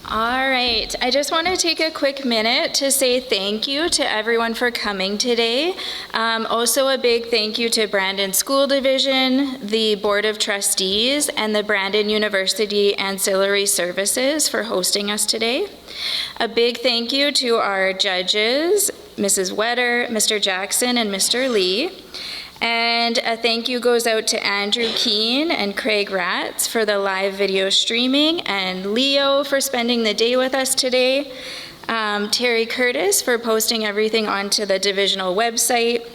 All right, I just want to take a quick minute to say thank you to everyone for coming today. Also a big thank you to Brandon School Division, the Board of Trustees, and the Brandon University Ancillary Services for hosting us today. A big thank you to our judges, Mrs. Wetter, Mr. Jackson, and Mr. Lee. And a thank you goes out to Andrew Keene and Craig Ratz for the live video streaming, and Leo for spending the day with us today, Terry Curtis for posting everything onto the divisional website,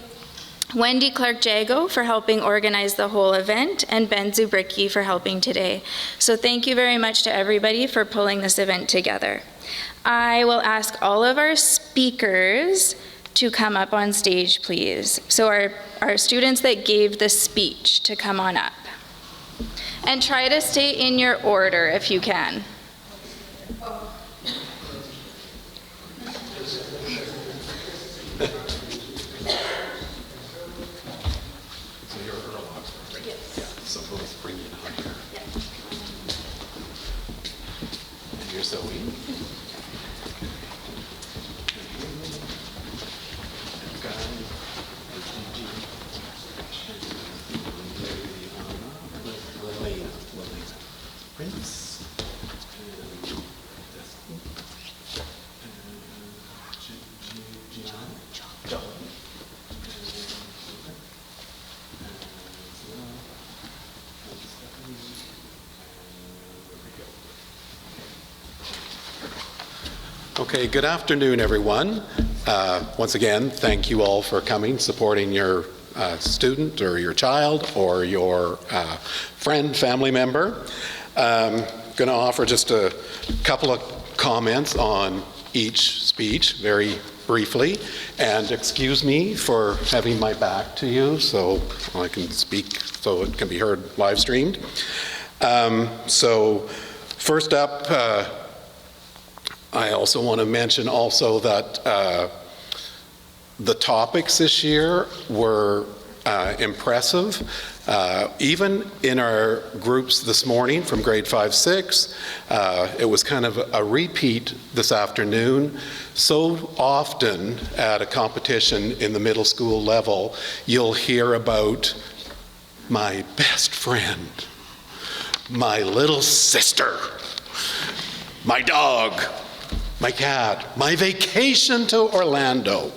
Wendy Clark-Jago for helping organize the whole event, and Ben Zubricki for helping today. So thank you very much to everybody for pulling this event together. I will ask all of our speakers to come up on stage, please. So our students that gave the speech to come on up. And try to stay in your order if you can. So you're Earl Oxford? Yes. Yeah, so let's bring you on here. Yeah. And you're Zoe? Prince. John. Okay, good afternoon, everyone. Once again, thank you all for coming, supporting your student or your child or your friend, family member. I'm going to offer just a couple of comments on each speech very briefly, and excuse me for having my back to you so I can speak so it can be heard live streamed. So first up, I also want to mention also that the topics this year were impressive. Even in our groups this morning from grade 5-6, it was kind of a repeat this afternoon. So often at a competition in the middle school level, you'll hear about my best friend, my little sister, my dog, my cat, my vacation to Orlando.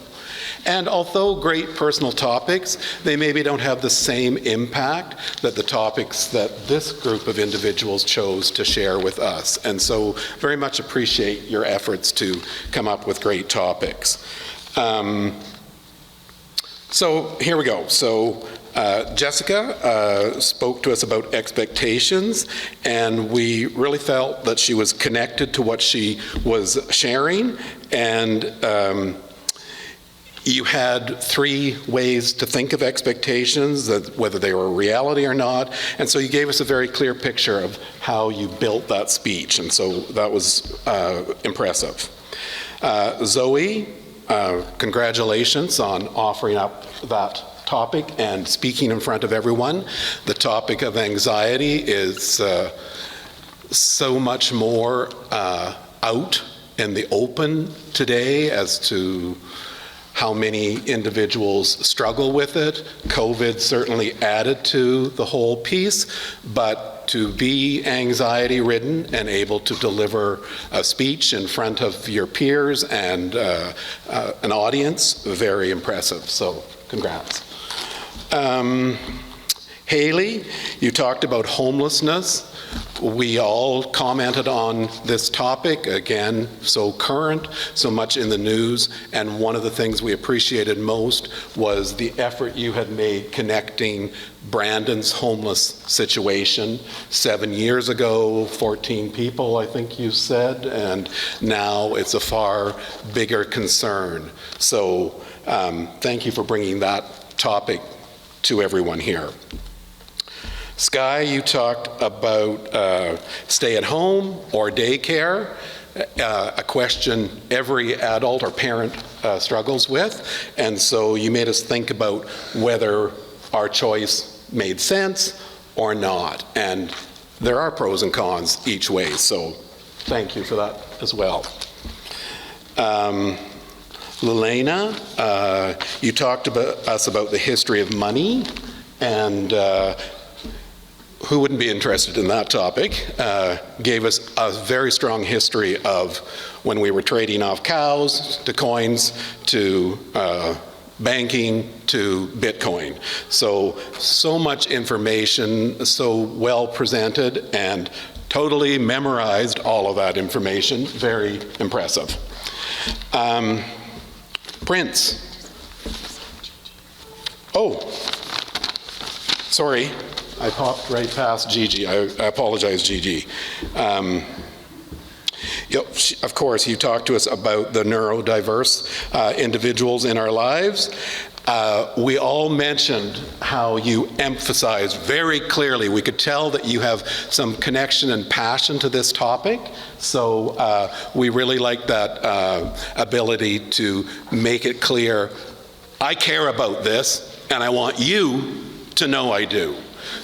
And although great personal topics, they maybe don't have the same impact that the topics that this group of individuals chose to share with us. And so very much appreciate your efforts to come up with great topics. So here we go. So Jessica spoke to us about expectations, and we really felt that she was connected to what she was sharing, and you had three ways to think of expectations, that whether they were reality or not, and so you gave us a very clear picture of how you built that speech, and so that was impressive. Zoe, congratulations on offering up that topic and speaking in front of everyone. The topic of anxiety is so much more out in the open today as to how many individuals struggle with it. COVID certainly added to the whole piece, but to be anxiety-ridden and able to deliver a speech in front of your peers and an audience, very impressive, so congrats. Haley, you talked about homelessness. We all commented on this topic, again, so current, so much in the news, and one of the things we appreciated most was the effort you had made connecting Brandon's homeless situation. 7 years ago, 14 people, I think you said, and now it's a far bigger concern. So thank you for bringing that topic to everyone here. Sky, you talked about stay at home or daycare, a question every adult or parent struggles with, and so you made us think about whether our choice made sense or not, and there are pros and cons each way, so thank you for that as well. Lelena, you talked about us about the history of money, and who wouldn't be interested in that topic? Gave us a very strong history of when we were trading off cows to coins to banking to Bitcoin. So much information, so well presented, and totally memorized all of that information. Very impressive. Prince. Oh, sorry, I popped right past Gigi. I apologize, Gigi. Of course, you talked to us about the neurodiverse individuals in our lives. We all mentioned how you emphasized very clearly, we could tell that you have some connection and passion to this topic, so we really like that ability to make it clear, I care about this, and I want you to know I do.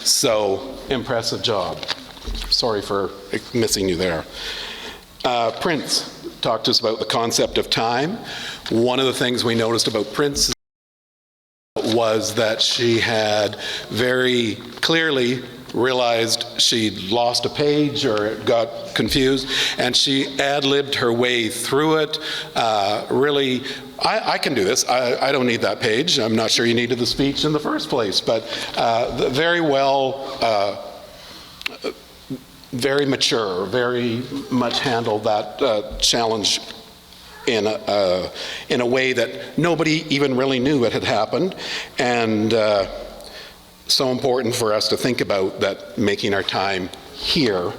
So, impressive job. Sorry for missing you there. Prince talked to us about the concept of time. One of the things we noticed about Prince was that she had very clearly realized she'd lost a page or got confused, and she ad-libbed her way through it. Really, I can do this. I don't need that page. I'm not sure you needed the speech in the first place, but very well, very mature, very much handled that challenge in a way that nobody even really knew it had happened, and so important for us to think about that, making our time here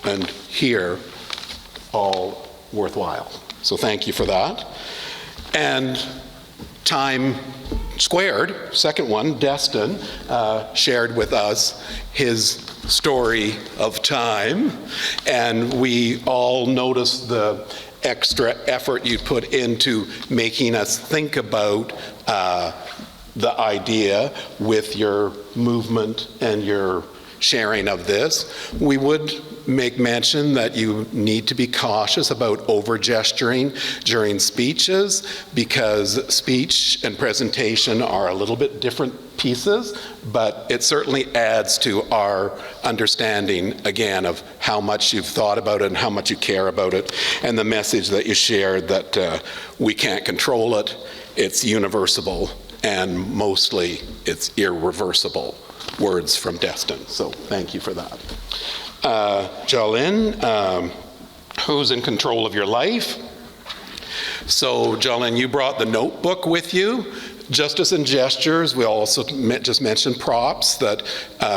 and here all worthwhile. So thank you for that. And time squared, second one, Destin, shared with us his story of time, and we all noticed the extra effort you put into making us think about the idea with your movement and your sharing of this. We would make mention that you need to be cautious about over-gesturing during speeches, because speech and presentation are a little bit different pieces, but it certainly adds to our understanding, again, of how much you've thought about it and how much you care about it, and the message that you shared that we can't control it, it's universal, and mostly it's irreversible. Words from Destin, so thank you for that. Jolene, who's in control of your life? So Jolene, you brought the notebook with you. Justice and gestures, we also just mentioned props, that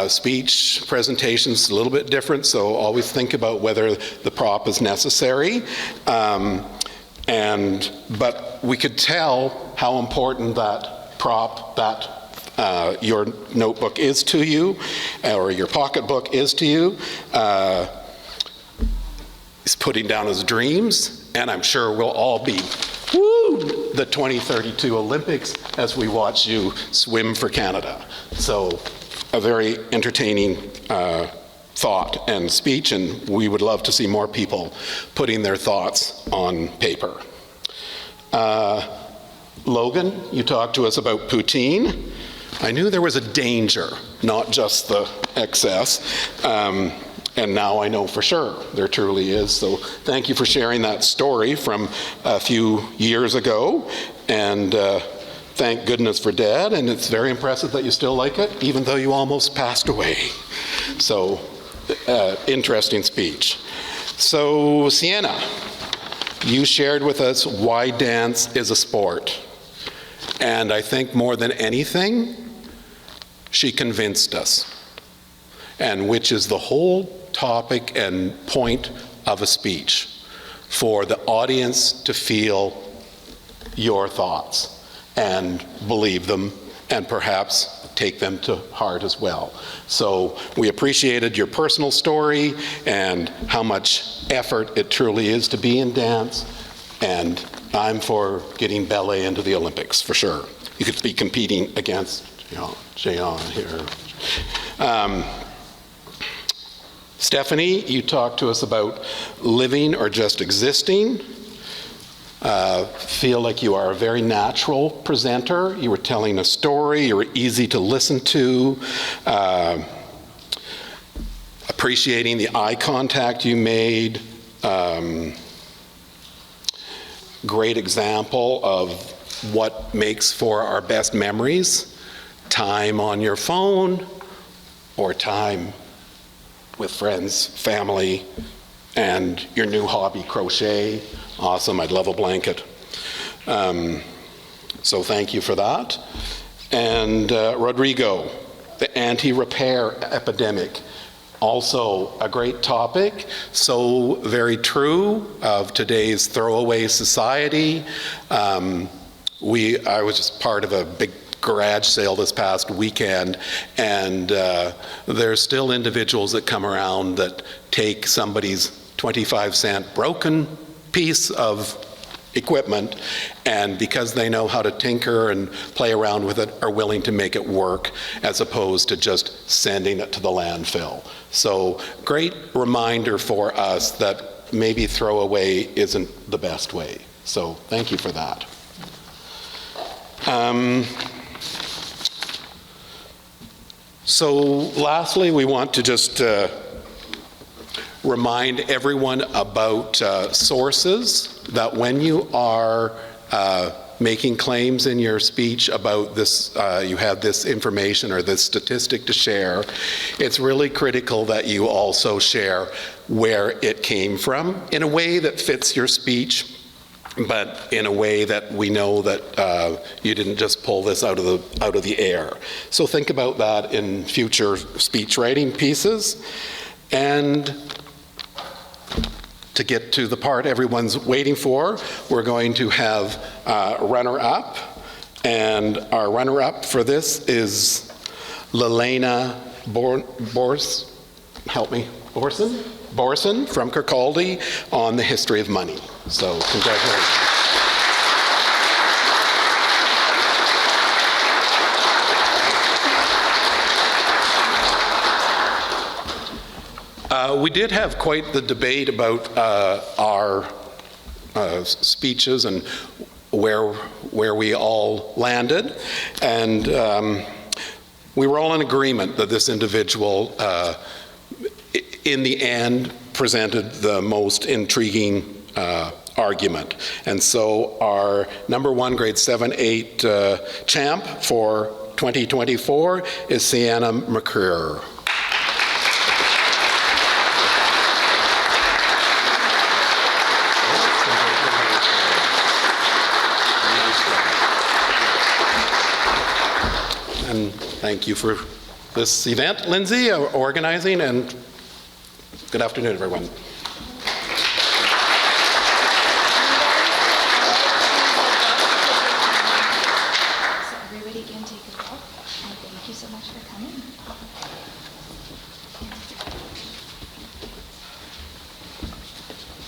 speech presentation's a little bit different, so always think about whether the prop is necessary. But we could tell how important that prop, that your notebook is to you, or your pocketbook is to you. He's putting down his dreams, and I'm sure we'll all be the 2032 Olympics as we watch you swim for Canada. So a very entertaining thought and speech, and we would love to see more people putting their thoughts on paper. Logan, you talked to us about poutine. I knew there was a danger, not just the excess, and now I know for sure there truly is. So thank you for sharing that story from a few years ago, and thank goodness for Dad, and it's very impressive that you still like it, even though you almost passed away. So, interesting speech. So, Sienna, you shared with us why dance is a sport. And I think more than anything, she convinced us, and which is the whole topic and point of a speech, for the audience to feel your thoughts and believe them and perhaps take them to heart as well. So we appreciated your personal story and how much effort it truly is to be in dance, and I'm for getting ballet into the Olympics, for sure. You could be competing against, Jayon here. Stephanie, you talked to us about living or just existing. Feel like you are a very natural presenter. You were telling a story, you were easy to listen to, appreciating the eye contact you made. Great example of what makes for our best memories. Time on your phone or time with friends, family, and your new hobby, crochet. Awesome, I'd love a blanket. So thank you for that. And Rodrigo, the anti-repair epidemic. Also a great topic, so very true of today's throwaway society. I was just part of a big garage sale this past weekend, and there's still individuals that come around that take somebody's 25-cent broken piece of equipment, and because they know how to tinker and play around with it, are willing to make it work as opposed to just sending it to the landfill. So great reminder for us that maybe throwaway isn't the best way. So thank you for that. So lastly, we want to just remind everyone about sources, that when you are making claims in your speech about this, you have this information or this statistic to share, it's really critical that you also share where it came from in a way that fits your speech, but in a way that we know that you didn't just pull this out of the air. So think about that in future speech writing pieces. And to get to the part everyone's waiting for, we're going to have runner-up. And our runner-up for this is Lelena Borson from Kirkcaldy on the history of money. So congratulations. We did have quite the debate about our speeches and where we all landed, and we were all in agreement that this individual, in the end, presented the most intriguing argument. And so our number one grade 7-8 champ for 2024 is Sienna McCreer. And thank you for this event, Lindsay, organizing, and good afternoon, everyone. So everybody can take a bow, and thank you so much for coming.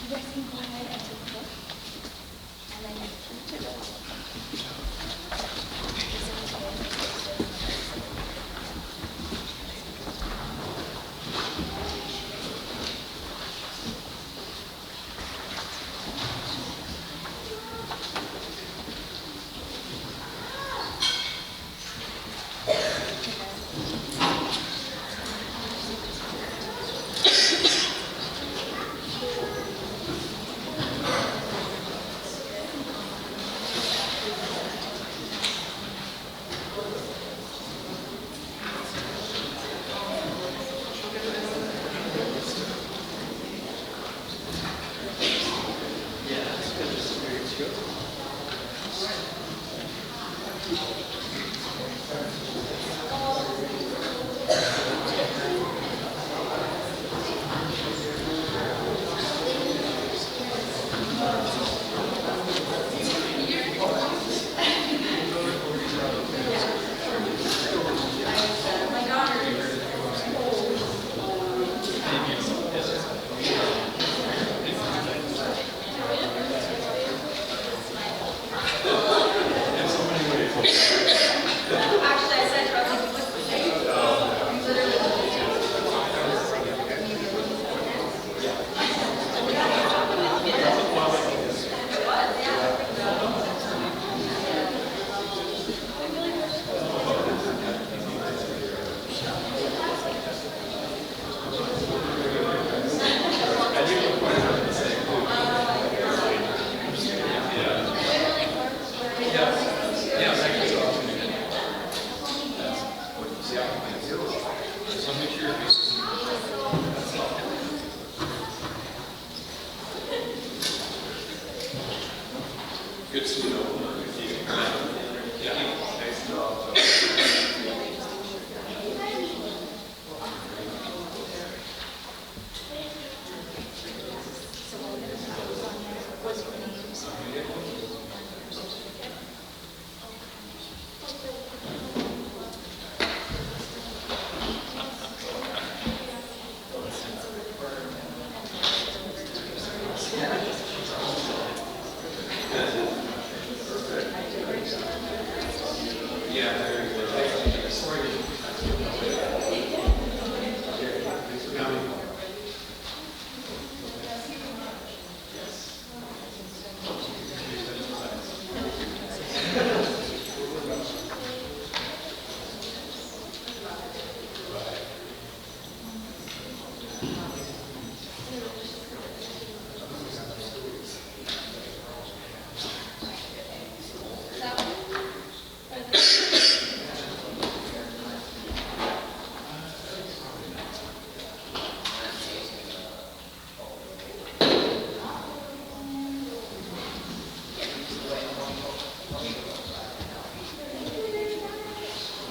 You guys can go ahead and take a look, and then you can to go. Good to see you. Yeah. Nice job.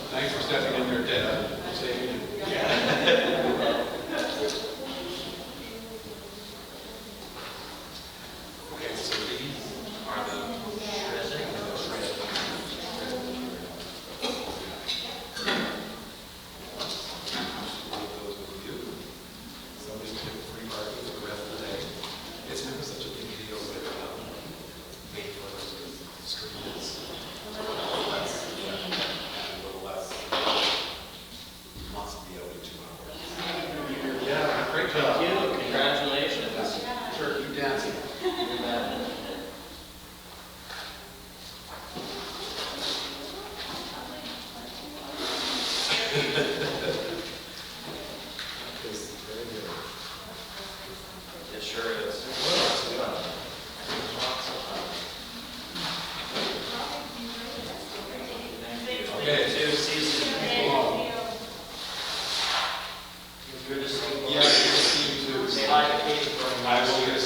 Thanks for stepping in there, Dad. Okay, so these are the somebody took free parking for the rest of the day. It's never such a big deal with wait for the street is a little less must be out in 2 hours. Yeah, great job. Thank you. Congratulations. Sure, keep dancing. It sure is. Okay. See you soon. Good to see you. Yeah, good to see you too. Say hi to Katie for me. I will get